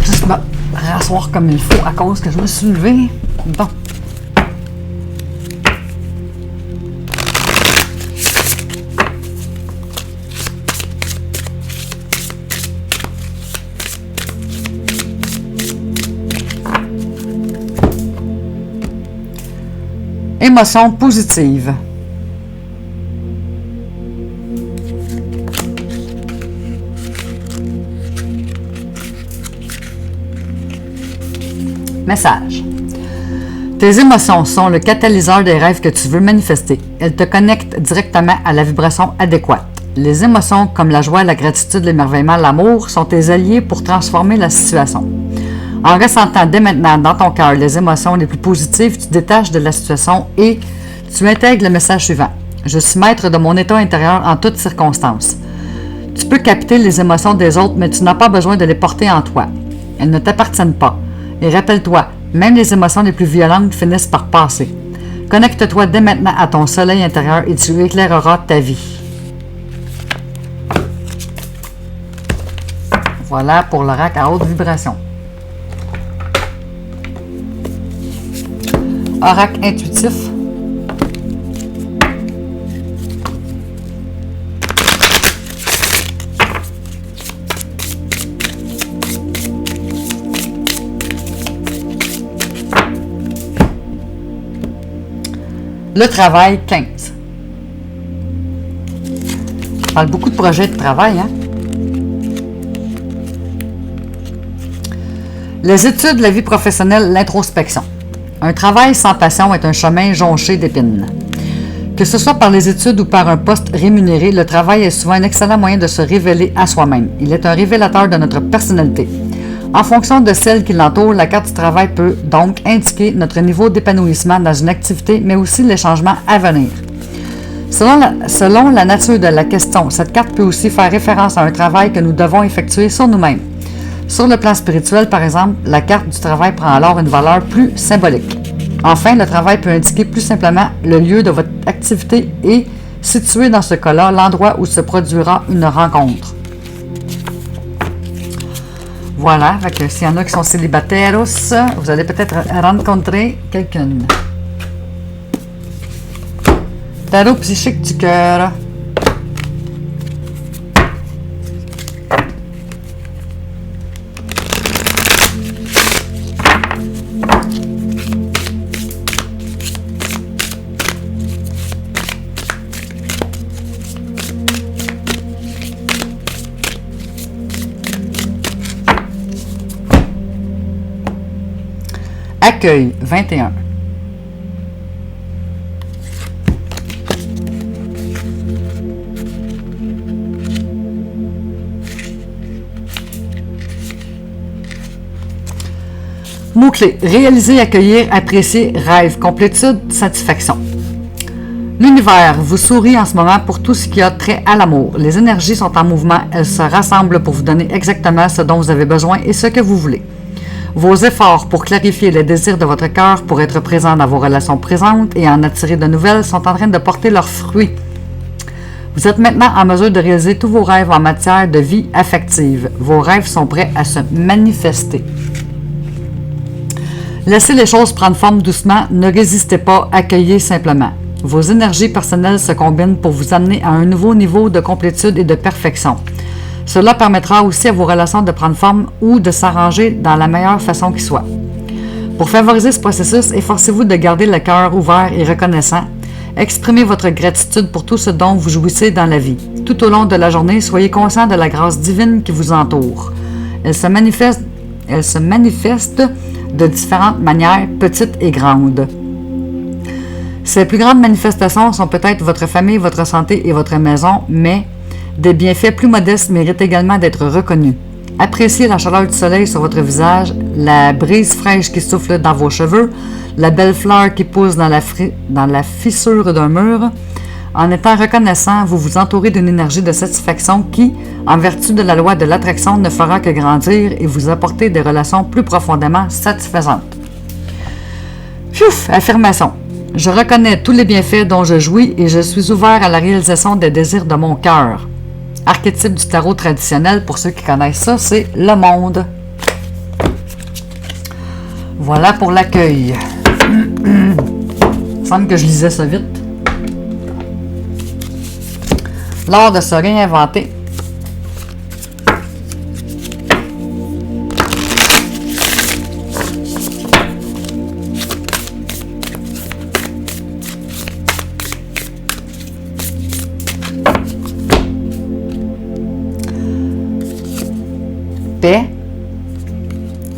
Juste me rasseoir comme il faut à cause que je me suis levée. Bon. Émotion positive. Message. Tes émotions sont le catalyseur des rêves que tu veux manifester. Elles te connectent directement à la vibration adéquate. Les émotions comme la joie, la gratitude, l'émerveillement, l'amour sont tes alliés pour transformer la situation. En ressentant dès maintenant dans ton cœur les émotions les plus positives, tu te détaches de la situation et tu intègres le message suivant. Je suis maître de mon état intérieur en toutes circonstances. Tu peux capter les émotions des autres, mais tu n'as pas besoin de les porter en toi. Elles ne t'appartiennent pas. Et rappelle-toi, même les émotions les plus violentes finissent par passer. Connecte-toi dès maintenant à ton soleil intérieur et tu éclaireras ta vie. Voilà pour l'oracle à haute vibration. Oracle intuitif. Le travail 15. On parle beaucoup de projets de travail, hein? Les études, la vie professionnelle, l'introspection. Un travail sans passion est un chemin jonché d'épines. Que ce soit par les études ou par un poste rémunéré, le travail est souvent un excellent moyen de se révéler à soi-même. Il est un révélateur de notre personnalité. En fonction de celle qui l'entoure, la carte du travail peut donc indiquer notre niveau d'épanouissement dans une activité, mais aussi les changements à venir. Selon la nature de la question, cette carte peut aussi faire référence à un travail que nous devons effectuer sur nous-mêmes. Sur le plan spirituel, par exemple, la carte du travail prend alors une valeur plus symbolique. Enfin, le travail peut indiquer plus simplement le lieu de votre activité et, situé dans ce cas-là, l'endroit où se produira une rencontre. Voilà, s'il y en a qui sont célibataires, vous allez peut-être rencontrer quelqu'un. Tarot psychique du cœur. Accueil 21. Mots-clés. Réaliser, accueillir, apprécier, rêve, complétude, satisfaction. L'univers vous sourit en ce moment pour tout ce qui a trait à l'amour. Les énergies sont en mouvement. Elles se rassemblent pour vous donner exactement ce dont vous avez besoin et ce que vous voulez. Vos efforts pour clarifier les désirs de votre cœur, pour être présent dans vos relations présentes et en attirer de nouvelles sont en train de porter leurs fruits. Vous êtes maintenant en mesure de réaliser tous vos rêves en matière de vie affective. Vos rêves sont prêts à se manifester. Laissez les choses prendre forme doucement, ne résistez pas, accueillez simplement. Vos énergies personnelles se combinent pour vous amener à un nouveau niveau de complétude et de perfection. Cela permettra aussi à vos relations de prendre forme ou de s'arranger dans la meilleure façon qui soit. Pour favoriser ce processus, efforcez-vous de garder le cœur ouvert et reconnaissant. Exprimez votre gratitude pour tout ce dont vous jouissez dans la vie. Tout au long de la journée, soyez conscient de la grâce divine qui vous entoure. Elle se manifeste de différentes manières, petites et grandes. Ces plus grandes manifestations sont peut-être votre famille, votre santé et votre maison, mais des bienfaits plus modestes méritent également d'être reconnus. Appréciez la chaleur du soleil sur votre visage, la brise fraîche qui souffle dans vos cheveux, la belle fleur qui pousse dans la fissure d'un mur. En étant reconnaissant, vous vous entourez d'une énergie de satisfaction qui, en vertu de la loi de l'attraction, ne fera que grandir et vous apporter des relations plus profondément satisfaisantes. Pfff, affirmation. Je reconnais tous les bienfaits dont je jouis et je suis ouvert à la réalisation des désirs de mon cœur. Archétype du tarot traditionnel, pour ceux qui connaissent ça, c'est le monde. Voilà pour l'accueil. Il semble que je lisais ça vite. L'art de se réinventer. Paix.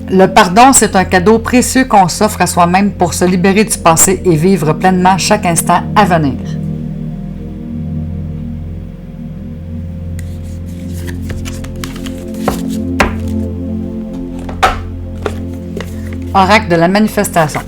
Le pardon, c'est un cadeau précieux qu'on s'offre à soi-même pour se libérer du passé et vivre pleinement chaque instant à venir. Oracle de la manifestation.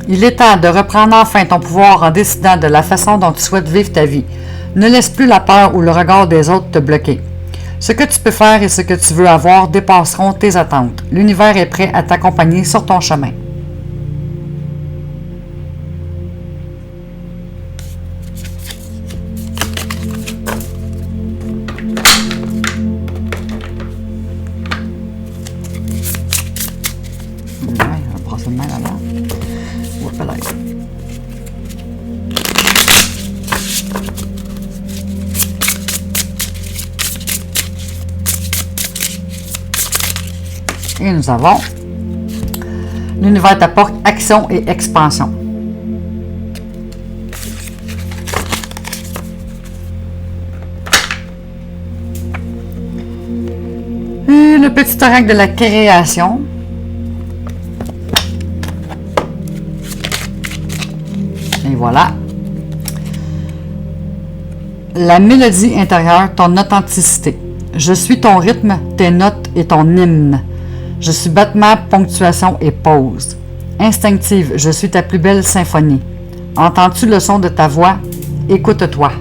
Il est temps de reprendre enfin ton pouvoir en décidant de la façon dont tu souhaites vivre ta vie. Ne laisse plus la peur ou le regard des autres te bloquer. Ce que tu peux faire et ce que tu veux avoir dépasseront tes attentes. L'univers est prêt à t'accompagner sur ton chemin. Et nous avons l'univers t'apporte action et expansion. Et le petit oracle de la création. Et voilà. La mélodie intérieure, ton authenticité. Je suis ton rythme, tes notes et ton hymne. Je suis battement, ponctuation et pause. Instinctive, je suis ta plus belle symphonie. Entends-tu le son de ta voix? Écoute-toi.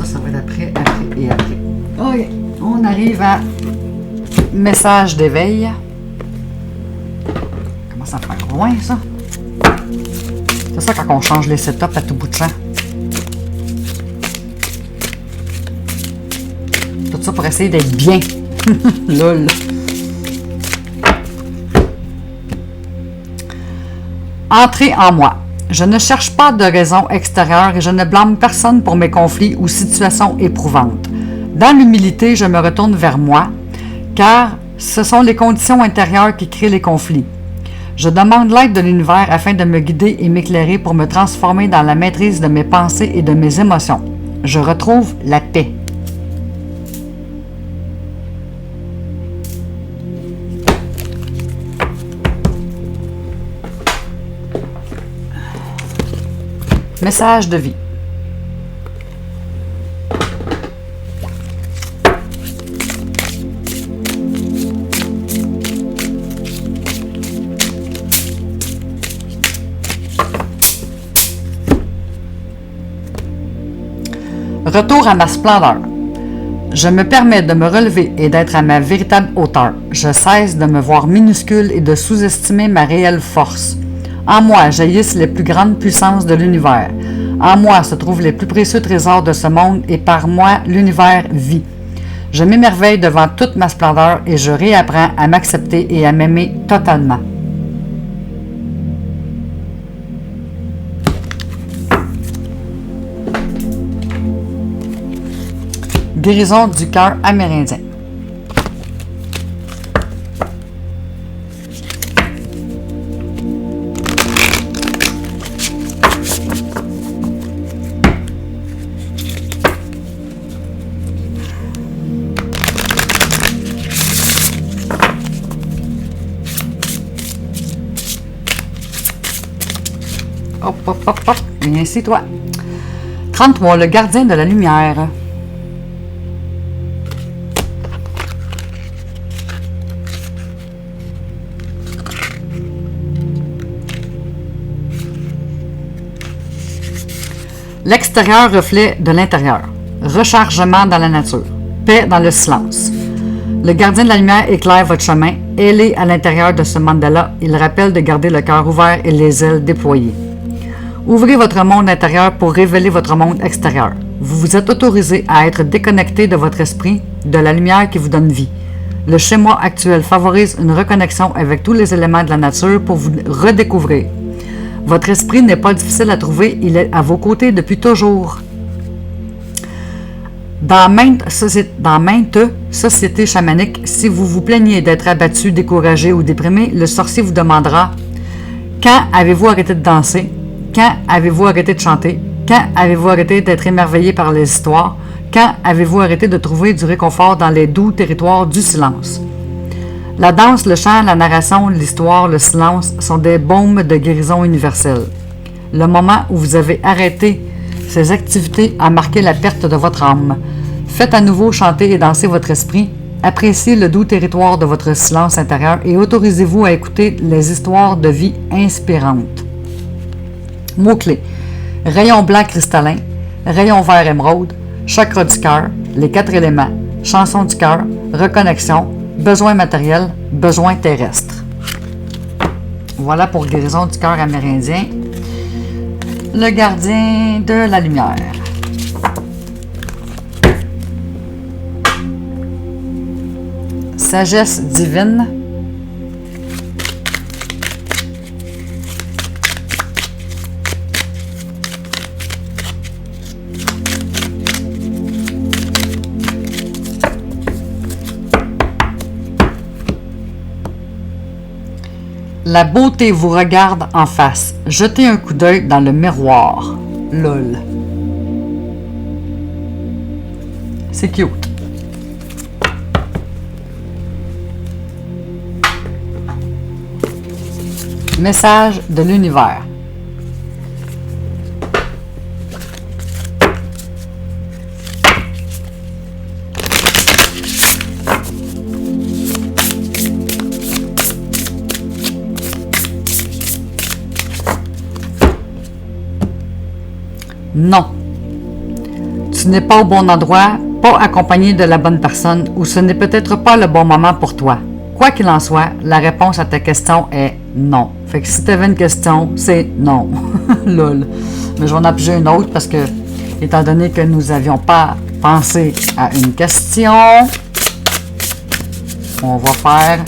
Ça va être après et après. Ok, on arrive à message d'éveil. Ça fait loin, ça. C'est ça quand on change les setups à tout bout de champ. Tout ça pour essayer d'être bien. Lol. Entrer en moi. Je ne cherche pas de raison extérieure et je ne blâme personne pour mes conflits ou situations éprouvantes. Dans l'humilité, je me retourne vers moi, car ce sont les conditions intérieures qui créent les conflits. Je demande l'aide de l'univers afin de me guider et m'éclairer pour me transformer dans la maîtrise de mes pensées et de mes émotions. Je retrouve la paix. Message de vie. Retour à ma splendeur. Je me permets de me relever et d'être à ma véritable hauteur. Je cesse de me voir minuscule et de sous-estimer ma réelle force. En moi jaillissent les plus grandes puissances de l'univers. En moi se trouvent les plus précieux trésors de ce monde et par moi l'univers vit. Je m'émerveille devant toute ma splendeur et je réapprends à m'accepter et à m'aimer totalement. Guérison du cœur amérindien. Hop, hop, hop, hop. Viens ici, toi. 33, le gardien de la lumière. L'extérieur reflet de l'intérieur. Rechargement dans la nature. Paix dans le silence. Le gardien de la lumière éclaire votre chemin. Ailé à l'intérieur de ce mandala, il rappelle de garder le cœur ouvert et les ailes déployées. Ouvrez votre monde intérieur pour révéler votre monde extérieur. Vous vous êtes autorisé à être déconnecté de votre esprit, de la lumière qui vous donne vie. Le chez-moi actuel favorise une reconnexion avec tous les éléments de la nature pour vous redécouvrir. Votre esprit n'est pas difficile à trouver, il est à vos côtés depuis toujours. Dans maintes sociétés chamaniques, si vous vous plaignez d'être abattu, découragé ou déprimé, le sorcier vous demandera « Quand avez-vous arrêté de danser? Quand avez-vous arrêté de chanter? Quand avez-vous arrêté d'être émerveillé par les histoires? Quand avez-vous arrêté de trouver du réconfort dans les doux territoires du silence? » La danse, le chant, la narration, l'histoire, le silence sont des baumes de guérison universelle. Le moment où vous avez arrêté ces activités a marqué la perte de votre âme. Faites à nouveau chanter et danser votre esprit. Appréciez le doux territoire de votre silence intérieur et autorisez-vous à écouter les histoires de vie inspirantes. Mots-clés. Rayon blanc cristallin, rayon vert émeraude, chakra du cœur, les 4 éléments, chanson du cœur, reconnexion, besoin matériel, besoin terrestre. Voilà pour guérison du cœur amérindien. Le gardien de la lumière. Sagesse divine. La beauté vous regarde en face. Jetez un coup d'œil dans le miroir. LOL. C'est cute. Message de l'univers. Non. Tu n'es pas au bon endroit, pas accompagné de la bonne personne ou ce n'est peut-être pas le bon moment pour toi. Quoi qu'il en soit, la réponse à ta question est non. Fait que si tu avais une question, c'est non. Lol. Mais je vais en appuyer une autre parce que, étant donné que nous n'avions pas pensé à une question, on va faire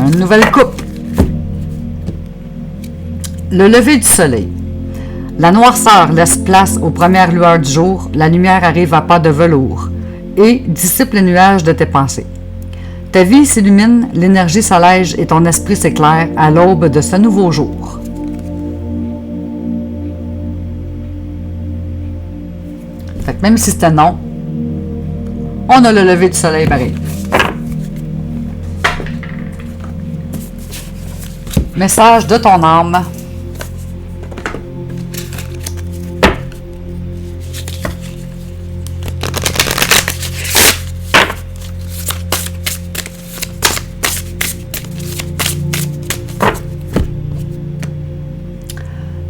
une nouvelle coupe. Le lever du soleil. La noirceur laisse place aux premières lueurs du jour, la lumière arrive à pas de velours et dissipe les nuages de tes pensées. Ta vie s'illumine, l'énergie s'allège et ton esprit s'éclaire à l'aube de ce nouveau jour. Fait que même si c'était non, on a le lever du soleil pareil. Message de ton âme.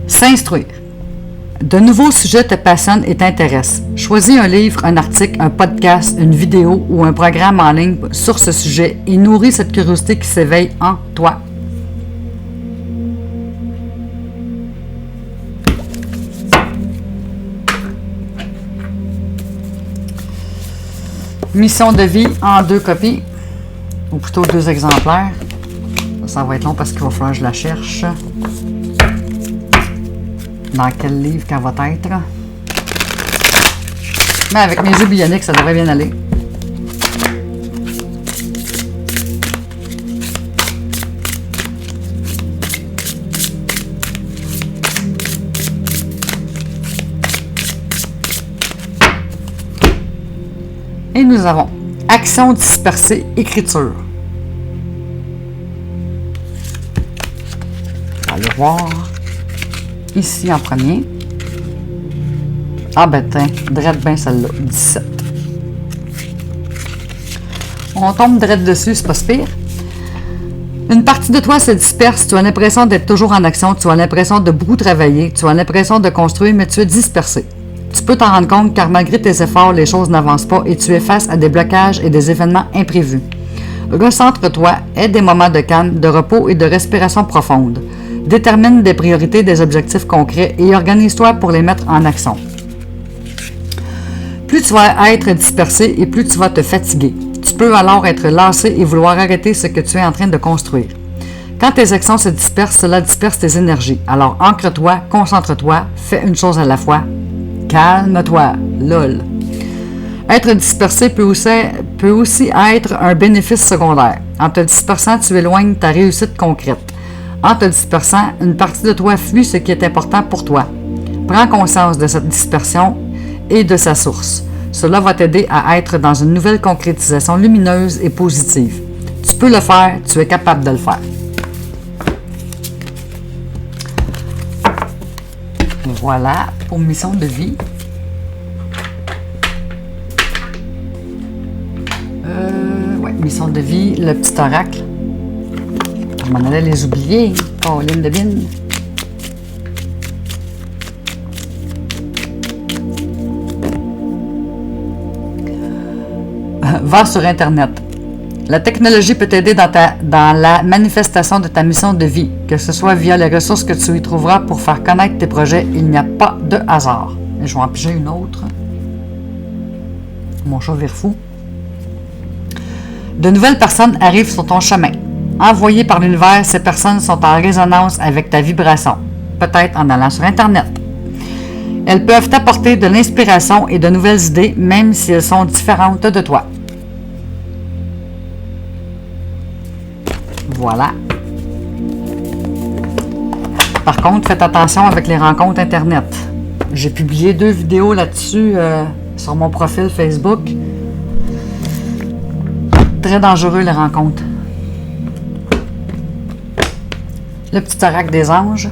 S'instruire. De nouveaux sujets te passionnent et t'intéressent. Choisis un livre, un article, un podcast, une vidéo ou un programme en ligne sur ce sujet et nourris cette curiosité qui s'éveille en toi. Mission de vie en 2 copies, ou plutôt 2 exemplaires. Ça va être long parce qu'il va falloir que je la cherche. Dans quel livre qu'elle va être. Mais avec mes yeux bioniques, ça devrait bien aller. Et nous avons action dispersée, écriture. aller voir. Ici en premier. Ah ben tiens, drette bien celle-là, 17. On tombe drette dessus, c'est pas si pire. Une partie de toi se disperse, tu as l'impression d'être toujours en action, tu as l'impression de beaucoup travailler, tu as l'impression de construire, mais tu es dispersé. Tu peux t'en rendre compte car malgré tes efforts, les choses n'avancent pas et tu es face à des blocages et des événements imprévus. Recentre-toi, aie des moments de calme, de repos et de respiration profonde. Détermine des priorités, des objectifs concrets et organise-toi pour les mettre en action. Plus tu vas être dispersé et plus tu vas te fatiguer. Tu peux alors être lassé et vouloir arrêter ce que tu es en train de construire. Quand tes actions se dispersent, cela disperse tes énergies. Alors ancre-toi, concentre-toi, fais une chose à la fois. Calme-toi, lol. Être dispersé peut aussi être un bénéfice secondaire. En te dispersant, tu éloignes ta réussite concrète. En te dispersant, une partie de toi fuit ce qui est important pour toi. Prends conscience de cette dispersion et de sa source. Cela va t'aider à être dans une nouvelle concrétisation lumineuse et positive. Tu peux le faire, tu es capable de le faire. Voilà pour mission de vie. Ouais, mission de vie, le petit oracle. On m'en allait les oublier. Pauline Devine. Va sur Internet. La technologie peut t'aider dans la manifestation de ta mission de vie, que ce soit via les ressources que tu y trouveras pour faire connaître tes projets. Il n'y a pas de hasard. Et je vais en piger une autre. Mon chat vire fou. De nouvelles personnes arrivent sur ton chemin. Envoyées par l'univers, ces personnes sont en résonance avec ta vibration, peut-être en allant sur Internet. Elles peuvent t'apporter de l'inspiration et de nouvelles idées, même si elles sont différentes de toi. Voilà. Par contre, faites attention avec les rencontres Internet. J'ai publié 2 vidéos là-dessus sur mon profil Facebook. Très dangereux, les rencontres. Le petit oracle des anges.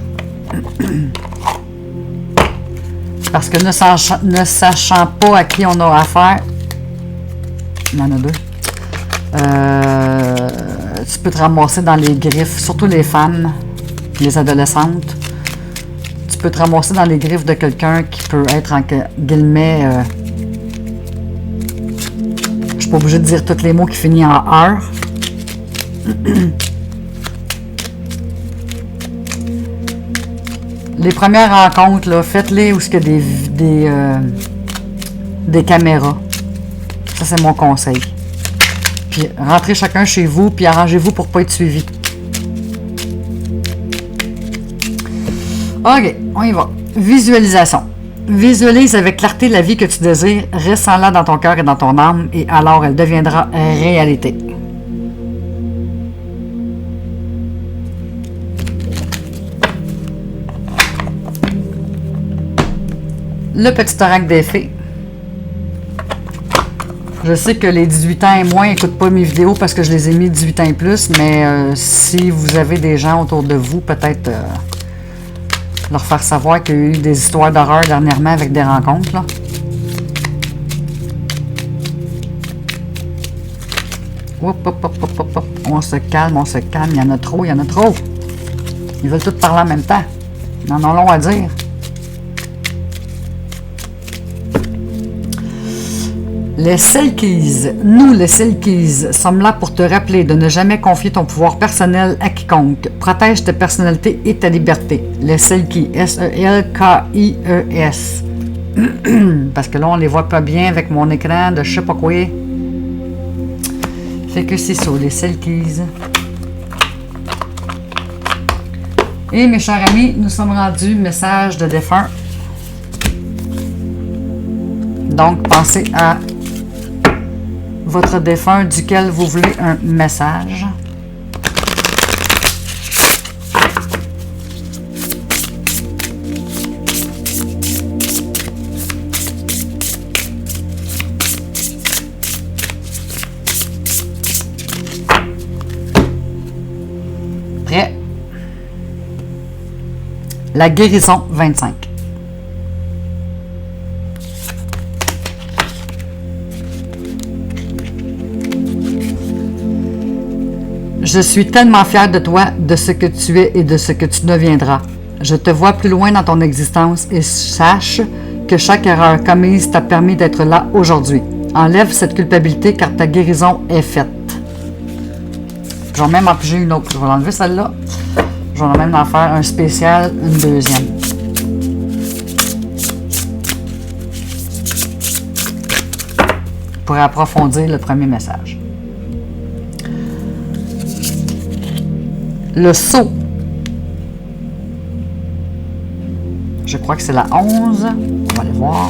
Parce que ne sachant pas à qui on a affaire, il y en a 2. Tu peux te ramasser dans les griffes, surtout les femmes, les adolescentes. Tu peux te ramasser dans les griffes de quelqu'un qui peut être, en guillemets, je suis pas obligée de dire tous les mots qui finissent en heure. Les premières rencontres, là, faites-les où il y a des caméras. Ça, c'est mon conseil. Puis rentrez chacun chez vous, puis arrangez-vous pour ne pas être suivi. OK, on y va. Visualisation. Visualise avec clarté la vie que tu désires, ressens-la dans ton cœur et dans ton âme, et alors elle deviendra réalité. Le petit oracle des fées. Je sais que les 18 ans et moins n'écoutent pas mes vidéos parce que je les ai mis 18 ans et plus, mais si vous avez des gens autour de vous, peut-être leur faire savoir qu'il y a eu des histoires d'horreur dernièrement avec des rencontres. Là. Hop, hop, hop, hop, hop, hop. On se calme, il y en a trop, il y en a trop. Ils veulent tous parler en même temps. Ils en ont long à dire. Les Selkies. Nous, les Selkies, sommes là pour te rappeler de ne jamais confier ton pouvoir personnel à quiconque. Protège ta personnalité et ta liberté. Les Selkies. S-E-L-K-I-E-S. Parce que là, on les voit pas bien avec mon écran de je sais pas quoi. Fait que c'est ça, les Selkies. Et mes chers amis, nous sommes rendus message de défunt. Donc, pensez à votre défunt duquel vous voulez un message. Prêt? La guérison 25. Je suis tellement fière de toi, de ce que tu es et de ce que tu deviendras. Je te vois plus loin dans ton existence et sache que chaque erreur commise t'a permis d'être là aujourd'hui. Enlève cette culpabilité car ta guérison est faite. J'en ai même empiger une autre. Je vais l'enlever celle-là. Je vais même en faire un spécial, une deuxième. Pour approfondir le premier message. Le sceau. Je crois que c'est la 11. On va aller voir.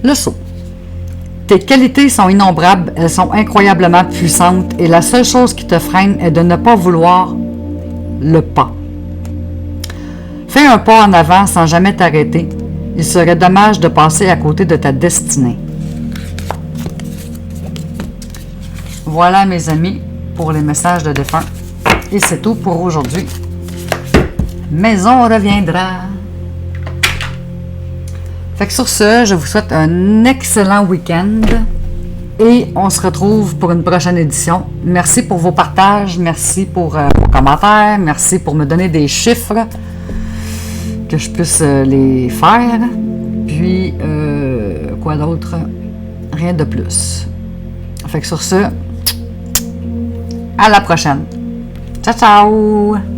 Le sceau. Tes qualités sont innombrables, elles sont incroyablement puissantes et la seule chose qui te freine est de ne pas vouloir le pas. Fais un pas en avant sans jamais t'arrêter. Il serait dommage de passer à côté de ta destinée. Voilà mes amis pour les messages de défunt. Et c'est tout pour aujourd'hui. Mais on reviendra. Fait que sur ce, je vous souhaite un excellent week-end et on se retrouve pour une prochaine édition. Merci pour vos partages, merci pour vos commentaires, merci pour me donner des chiffres que je puisse les faire. Puis, quoi d'autre? Rien de plus. Fait que sur ce, à la prochaine. Ciao, ciao!